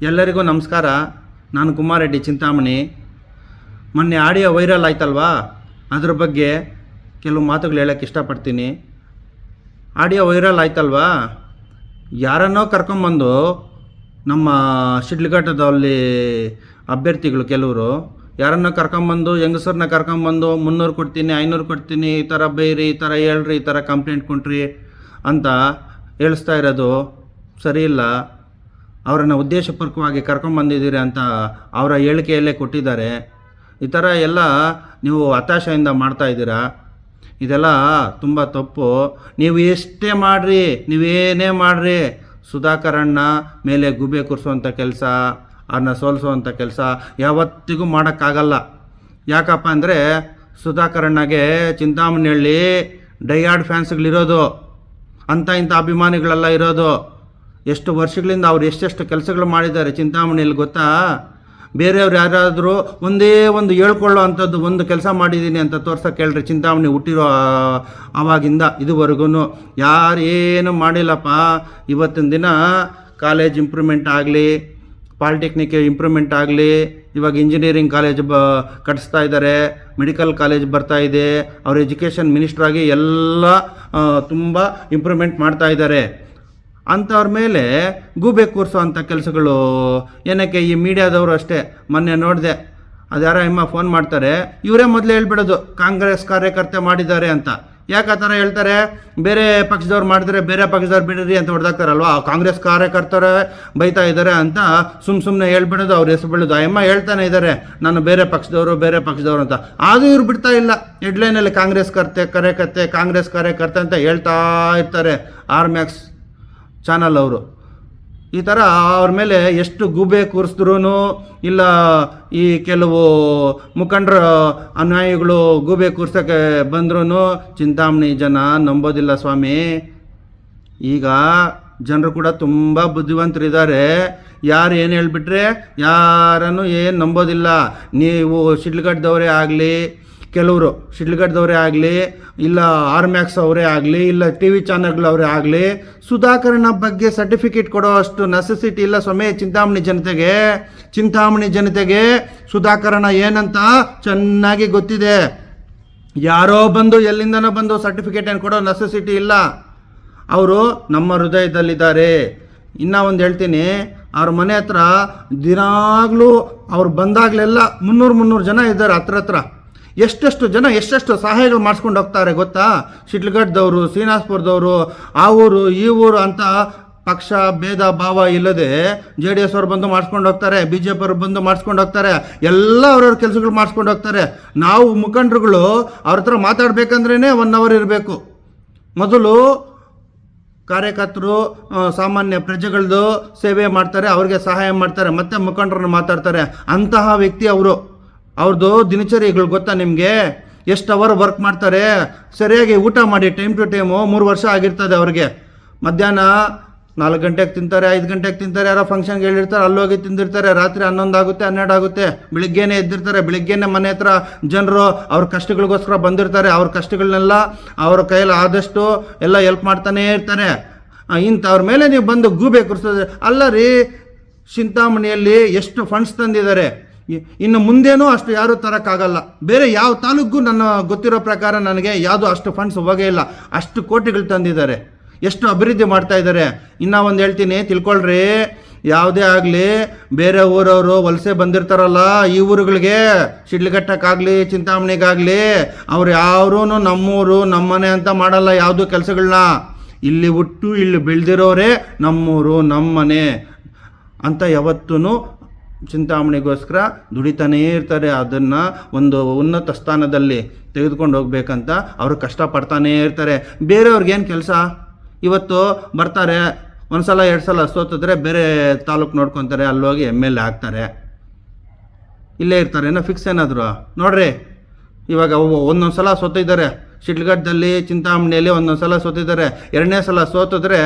ಎಲ್ಲರಿಗೂ ನಮಸ್ಕಾರ. ನಾನು ಕುಮಾರ್ ರೆಡ್ಡಿ ಚಿಂತಾಮಣಿ. ಮೊನ್ನೆ ಆಡಿಯೋ ವೈರಲ್ ಆಯ್ತಲ್ವಾ, ಅದ್ರ ಬಗ್ಗೆ ಕೆಲವು ಮಾತುಗಳು ಹೇಳೋಕ್ಕೆ ಇಷ್ಟಪಡ್ತೀನಿ. ಆಡಿಯೋ ವೈರಲ್ ಆಯ್ತಲ್ವಾ, ಯಾರನ್ನೋ ಕರ್ಕೊಂಬಂದು ನಮ್ಮ ಶಿಡ್ಲಘಟ್ಟದಲ್ಲಿ ಅಭ್ಯರ್ಥಿಗಳು ಕೆಲವರು ಯಾರನ್ನೋ ಕರ್ಕೊಂಬಂದು ಹೆಂಗಸರನ್ನ ಕರ್ಕೊಂಬಂದು 300 ಕೊಡ್ತೀನಿ 500 ಕೊಡ್ತೀನಿ, ಈ ಥರ ಬೈರಿ, ಈ ಥರ ಹೇಳ್ರಿ, ಈ ಥರ ಕಂಪ್ಲೇಂಟ್ ಕೊಟ್ರಿ ಅಂತ ಹೇಳಿಸ್ತಾ ಇರೋದು ಸರಿ ಇಲ್ಲ. ಅವರನ್ನು ಉದ್ದೇಶಪೂರ್ವಕವಾಗಿ ಕರ್ಕೊಂಬಂದಿದ್ದೀರಿ ಅಂತ ಅವರ ಹೇಳಿಕೆಯಲ್ಲೇ ಕೊಟ್ಟಿದ್ದಾರೆ. ಈ ಥರ ಎಲ್ಲ ನೀವು ಹತಾಶೆಯಿಂದ ಮಾಡ್ತಾಯಿದ್ದೀರಾ. ಇದೆಲ್ಲ ತುಂಬ ತಪ್ಪು. ನೀವು ಎಷ್ಟೇ ಮಾಡಿರಿ, ನೀವೇನೇ ಮಾಡಿರಿ, ಸುಧಾಕರಣ್ಣ ಮೇಲೆ ಗುಬೆ ಕೂರಿಸುವಂಥ ಕೆಲಸ, ಅವ್ರನ್ನ ಸೋಲಿಸುವಂಥ ಕೆಲಸ ಯಾವತ್ತಿಗೂ ಮಾಡೋಕ್ಕಾಗಲ್ಲ. ಯಾಕಪ್ಪ ಅಂದರೆ ಸುಧಾಕರಣ್ಣಗೆ ಚಿಂತಾಮಣಿಯಲ್ಲಿ ಡೈಯಾರ್ಡ್ ಫ್ಯಾನ್ಸ್ಗಳಿರೋದು, ಅಂಥ ಇಂಥ ಅಭಿಮಾನಿಗಳೆಲ್ಲ ಇರೋದು. ಎಷ್ಟು ವರ್ಷಗಳಿಂದ ಅವ್ರು ಎಷ್ಟೆಷ್ಟು ಕೆಲಸಗಳು ಮಾಡಿದ್ದಾರೆ ಚಿಂತಾಮಣಿಯಲ್ಲಿ ಗೊತ್ತಾ? ಬೇರೆಯವ್ರು ಯಾರಾದರೂ ಒಂದೇ ಒಂದು ಹೇಳ್ಕೊಳ್ಳೋ ಅಂಥದ್ದು ಒಂದು ಕೆಲಸ ಮಾಡಿದ್ದೀನಿ ಅಂತ ತೋರ್ಸೋಕೆ ಹೇಳ್ರಿ. ಚಿಂತಾಮಣಿ ಹುಟ್ಟಿರೋ ಆವಾಗಿಂದ ಇದುವರೆಗೂ ಯಾರು ಏನು ಮಾಡಿಲ್ಲಪ್ಪ. ಇವತ್ತಿನ ದಿನ ಕಾಲೇಜ್ ಇಂಪ್ರೂವ್ಮೆಂಟ್ ಆಗಲಿ, ಪಾಲಿಟೆಕ್ನಿಕ್ ಇಂಪ್ರೂವ್ಮೆಂಟ್ ಆಗಲಿ, ಇವಾಗ ಇಂಜಿನಿಯರಿಂಗ್ ಕಾಲೇಜ್ ಕಟ್ಟಿಸ್ತಾ ಇದ್ದಾರೆ, ಮೆಡಿಕಲ್ ಕಾಲೇಜ್ ಬರ್ತಾ ಇದೆ. ಅವ್ರ ಎಜುಕೇಷನ್ ಮಿನಿಸ್ಟ್ರಾಗಿ ಎಲ್ಲ ತುಂಬ ಇಂಪ್ರೂವ್ಮೆಂಟ್ ಮಾಡ್ತಾ ಇದ್ದಾರೆ. ಅಂಥವ್ರ ಮೇಲೆ ಗೂಬೆ ಕೂರಿಸೋ ಅಂಥ ಕೆಲಸಗಳು ಏನಕ್ಕೆ? ಈ ಮೀಡಿಯಾದವರು ಅಷ್ಟೇ. ಮೊನ್ನೆ ನೋಡಿದೆ, ಅದು ಯಾರೋ ಫೋನ್ ಮಾಡ್ತಾರೆ, ಇವರೇ ಮೊದಲೇ ಹೇಳ್ಬಿಡೋದು ಕಾಂಗ್ರೆಸ್ ಕಾರ್ಯಕರ್ತೆ ಮಾಡಿದ್ದಾರೆ ಅಂತ. ಯಾಕೆ ಆ ಥರ ಹೇಳ್ತಾರೆ? ಬೇರೆ ಪಕ್ಷದವ್ರು ಮಾಡಿದ್ರೆ ಬೇರೆ ಪಕ್ಷದವ್ರು ಬಿಡ್ರಿ ಅಂತ ಹೊಡೆದಾಕ್ತಾರಲ್ವ, ಕಾಂಗ್ರೆಸ್ ಕಾರ್ಯಕರ್ತರೇ ಬೈತಾ ಇದ್ದಾರೆ ಅಂತ ಸುಮ್ಮನೆ ಹೇಳ್ಬಿಡೋದು, ಅವ್ರ ಹೆಸರು ಬಿಡೋದು. ಆ ಹೇಳ್ತಾನೆ ಇದ್ದಾರೆ ನಾನು ಬೇರೆ ಪಕ್ಷದವರು ಅಂತ. ಆದರೂ ಇವ್ರು ಬಿಡ್ತಾ ಇಲ್ಲ. ಹೆಡ್ಲೈನಲ್ಲಿ ಕಾಂಗ್ರೆಸ್ ಕಾರ್ಯಕರ್ತೆ ಅಂತ ಹೇಳ್ತಾ ಇರ್ತಾರೆ. ಆರ್ಮ್ಯಾಕ್ಸ್ ಚಾನಲ್ ಅವರು ಈ ಥರ ಅವ್ರ ಮೇಲೆ ಎಷ್ಟು ಗೂಬೆ ಕೂರಿಸಿದ್ರೂ ಇಲ್ಲ, ಈ ಕೆಲವು ಮುಖಂಡರ ಅನ್ಯಾಯಿಗಳು ಗೂಬೆ ಕೂರ್ಸೋಕ್ಕೆ ಬಂದ್ರೂ ಚಿಂತಾಮಣಿ ಜನ ನಂಬೋದಿಲ್ಲ ಸ್ವಾಮಿ. ಈಗ ಜನರು ಕೂಡ ತುಂಬ ಬುದ್ಧಿವಂತರಿದ್ದಾರೆ. ಯಾರು ಏನು ಹೇಳಿಬಿಟ್ರೆ ಯಾರನ್ನು ಏನು ನಂಬೋದಿಲ್ಲ. ನೀವು ಶಿಡ್ಲಘಟ್ಟದವರೇ ಆಗಲಿ, ಕೆಲವರು ಶಿಡ್ಲಘಟ್ಟದವರೇ ಆಗಲಿ, ಇಲ್ಲ ಆರ್ಮ್ಯಾಕ್ಸ್ ಅವರೇ ಆಗಲಿ, ಇಲ್ಲ TV ಚಾನಲ್ಗಳವರೇ ಆಗಲಿ, ಸುಧಾಕರಣ ಬಗ್ಗೆ ಸರ್ಟಿಫಿಕೇಟ್ ಕೊಡೋ ಅಷ್ಟು ನೆಸೆಸಿಟಿ ಇಲ್ಲ ಸ್ವಾಮಿ ಚಿಂತಾಮಣಿ ಜನತೆಗೆ ಸುಧಾಕರಣ ಏನಂತ ಚೆನ್ನಾಗಿ ಗೊತ್ತಿದೆ. ಯಾರೋ ಬಂದು ಎಲ್ಲಿಂದನೋ ಬಂದು ಸರ್ಟಿಫಿಕೇಟ್ ಏನು ಕೊಡೋ ನೆಸೆಸಿಟಿ ಇಲ್ಲ. ಅವರು ನಮ್ಮ ಹೃದಯದಲ್ಲಿದ್ದಾರೆ. ಇನ್ನೂ ಒಂದು ಹೇಳ್ತೀನಿ, ಅವ್ರ ಮನೆ ಹತ್ರ ದಿನಾಗಲೂ ಅವ್ರು ಬಂದಾಗಲೆಲ್ಲ 300 ಜನ ಇದ್ದಾರೆ. ಹತ್ರ ಎಷ್ಟೆಷ್ಟು ಸಹಾಯಗಳು ಮಾಡಿಸ್ಕೊಂಡು ಹೋಗ್ತಾರೆ ಗೊತ್ತಾ? ಶಿಡ್ಲಘಟ್ಟದವರು, ಶ್ರೀನಿವಾಸಪುರದವರು, ಆ ಊರು ಈ ಊರು ಅಂತ ಪಕ್ಷ ಭೇದ ಭಾವ ಇಲ್ಲದೆ JDS ಅವ್ರು ಬಂದು ಮಾಡಿಸ್ಕೊಂಡು ಹೋಗ್ತಾರೆ, BJP ಅವ್ರು ಬಂದು ಮಾಡಿಸ್ಕೊಂಡು ಹೋಗ್ತಾರೆ, ಎಲ್ಲ ಅವ್ರವ್ರ ಕೆಲಸಗಳು ಮಾಡಿಸ್ಕೊಂಡು ಹೋಗ್ತಾರೆ. ನಾವು ಮುಖಂಡರುಗಳು ಅವ್ರ ಹತ್ರ ಮಾತಾಡಬೇಕಂದ್ರೇ 1 ಅವರ್ ಇರಬೇಕು. ಮೊದಲು ಕಾರ್ಯಕರ್ತರು ಸಾಮಾನ್ಯ ಪ್ರಜೆಗಳದ್ದು ಸೇವೆ ಮಾಡ್ತಾರೆ, ಅವ್ರಿಗೆ ಸಹಾಯ ಮಾಡ್ತಾರೆ, ಮತ್ತೆ ಮುಖಂಡರನ್ನು ಮಾತಾಡ್ತಾರೆ. ಅಂತಹ ವ್ಯಕ್ತಿ ಅವ್ರದ್ದು ದಿನಚರಿಗಳು ಗೊತ್ತಾ ನಿಮಗೆ? ಎಷ್ಟು ಅವರ್ ವರ್ಕ್ ಮಾಡ್ತಾರೆ, ಸರಿಯಾಗಿ ಊಟ ಮಾಡಿ ಟೈಮ್ ಟು ಟೈಮು. 3 ವರ್ಷ ಆಗಿರ್ತದೆ ಅವ್ರಿಗೆ. ಮಧ್ಯಾಹ್ನ 4 ಗಂಟೆಗೆ ತಿಂತಾರೆ, 5 ಗಂಟೆಗೆ ತಿಂತಾರೆ, ಯಾರೋ ಫಂಕ್ಷನ್ಗೆ ಹೇಳಿರ್ತಾರೆ, ಅಲ್ಲೋಗಿ ತಿಂದಿರ್ತಾರೆ. ರಾತ್ರಿ 11 ಆಗುತ್ತೆ, 12 ಆಗುತ್ತೆ. ಬೆಳಿಗ್ಗೆನೇ ಎದ್ದಿರ್ತಾರೆ. ಬೆಳಿಗ್ಗೆನೇ ಮನೆ ಹತ್ರ ಜನರು ಅವ್ರ ಕಷ್ಟಗಳಿಗೋಸ್ಕರ ಬಂದಿರ್ತಾರೆ. ಅವ್ರ ಕಷ್ಟಗಳನ್ನೆಲ್ಲ ಅವ್ರ ಕೈಯಲ್ಲಿ ಆದಷ್ಟು ಎಲ್ಲ ಹೆಲ್ಪ್ ಮಾಡ್ತಾನೇ ಇರ್ತಾರೆ. ಇಂಥವ್ರ ಮೇಲೆ ನೀವು ಬಂದು ಗೂಬೆ ಕೂರಿಸೋದು ಅಲ್ಲ ರೀ. ಚಿಂತಾಮಣಿಯಲ್ಲಿ ಎಷ್ಟು ಫಂಡ್ಸ್ ತಂದಿದ್ದಾರೆ, ಇನ್ನು ಮುಂದೇನೂ ಅಷ್ಟು ಯಾರೂ ತರೋಕ್ಕಾಗಲ್ಲ. ಬೇರೆ ಯಾವ ತಾಲೂಕು ನನ್ನ ಗೊತ್ತಿರೋ ಪ್ರಕಾರ ನನಗೆ ಯಾವುದು ಅಷ್ಟು ಫಂಡ್ಸ್ ಹೋಗೇ ಇಲ್ಲ. ಅಷ್ಟು ಕೋಟಿಗಳು ತಂದಿದ್ದಾರೆ, ಎಷ್ಟು ಅಭಿವೃದ್ಧಿ ಮಾಡ್ತಾ ಇದ್ದಾರೆ. ಇನ್ನೂ ಒಂದು ಹೇಳ್ತೀನಿ, ತಿಳ್ಕೊಳ್ರಿ. ಯಾವುದೇ ಆಗಲಿ ಬೇರೆ ಊರವರು ವಲಸೆ ಬಂದಿರ್ತಾರಲ್ಲ ಈ ಊರುಗಳಿಗೆ, ಶಿಡ್ಲಘಟ್ಟಕ್ಕಾಗಲಿ ಚಿಂತಾಮಣಿಗಾಗಲಿ, ಅವ್ರು ಯಾರೂ ನಮ್ಮೂರು ನಮ್ಮನೆ ಅಂತ ಮಾಡಲ್ಲ ಯಾವುದೂ ಕೆಲಸಗಳನ್ನ. ಇಲ್ಲಿ ಹುಟ್ಟು ಇಲ್ಲಿ ಬೆಳೆದಿರೋರೇ ನಮ್ಮೂರು ನಮ್ಮನೆ ಅಂತ ಯಾವತ್ತೂ ಚಿಂತಾಮಣಿಗೋಸ್ಕರ ದುಡಿತಾನೇ ಇರ್ತಾರೆ. ಅದನ್ನು ಒಂದು ಉನ್ನತ ಸ್ಥಾನದಲ್ಲಿ ತೆಗೆದುಕೊಂಡು ಹೋಗ್ಬೇಕಂತ ಅವರು ಕಷ್ಟಪಡ್ತಾನೇ ಇರ್ತಾರೆ. ಬೇರೆಯವ್ರಿಗೇನು ಕೆಲಸ? ಇವತ್ತು ಬರ್ತಾರೆ, 1 ಸಲ 2 ಸಲ ಸೋತಿದ್ರೆ ಬೇರೆ ತಾಲೂಕು ನೋಡ್ಕೊತಾರೆ, ಅಲ್ಲೋಗಿ MLA ಆಗ್ತಾರೆ, ಇಲ್ಲೇ ಇರ್ತಾರೆ. ಏನೋ ಫಿಕ್ಸ್ ಏನಾದರೂ ನೋಡ್ರಿ. ಇವಾಗ ಒಂದೊಂದು ಸಲ ಸೋತಿದ್ದಾರೆ ಶಿಡ್ಲಘಟ್ಟದಲ್ಲಿ, ಚಿಂತಾಮಣಿಯಲ್ಲಿ ಒಂದೊಂದು ಸಲ ಸೋತಿದ್ದಾರೆ. 2ನೇ ಸಲ ಸೋತಿದ್ರೆ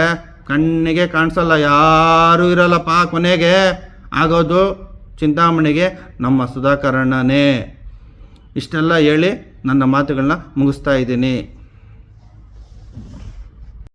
ಕಣ್ಣಿಗೆ ಕಾಣಿಸಲ್ಲ, ಯಾರೂ ಇರಲ್ಲಪ್ಪ. ಕೊನೆಗೆ ಆಗೋದು ಚಿಂತಾಮಣಿಗೆ ನಮ್ಮ ಸುಧಾಕರಣ್ಣನೇ. ಇಷ್ಟೆಲ್ಲ ಹೇಳಿ ನನ್ನ ಮಾತುಗಳನ್ನ ಮುಗಿಸ್ತಾ ಇದ್ದೀನಿ.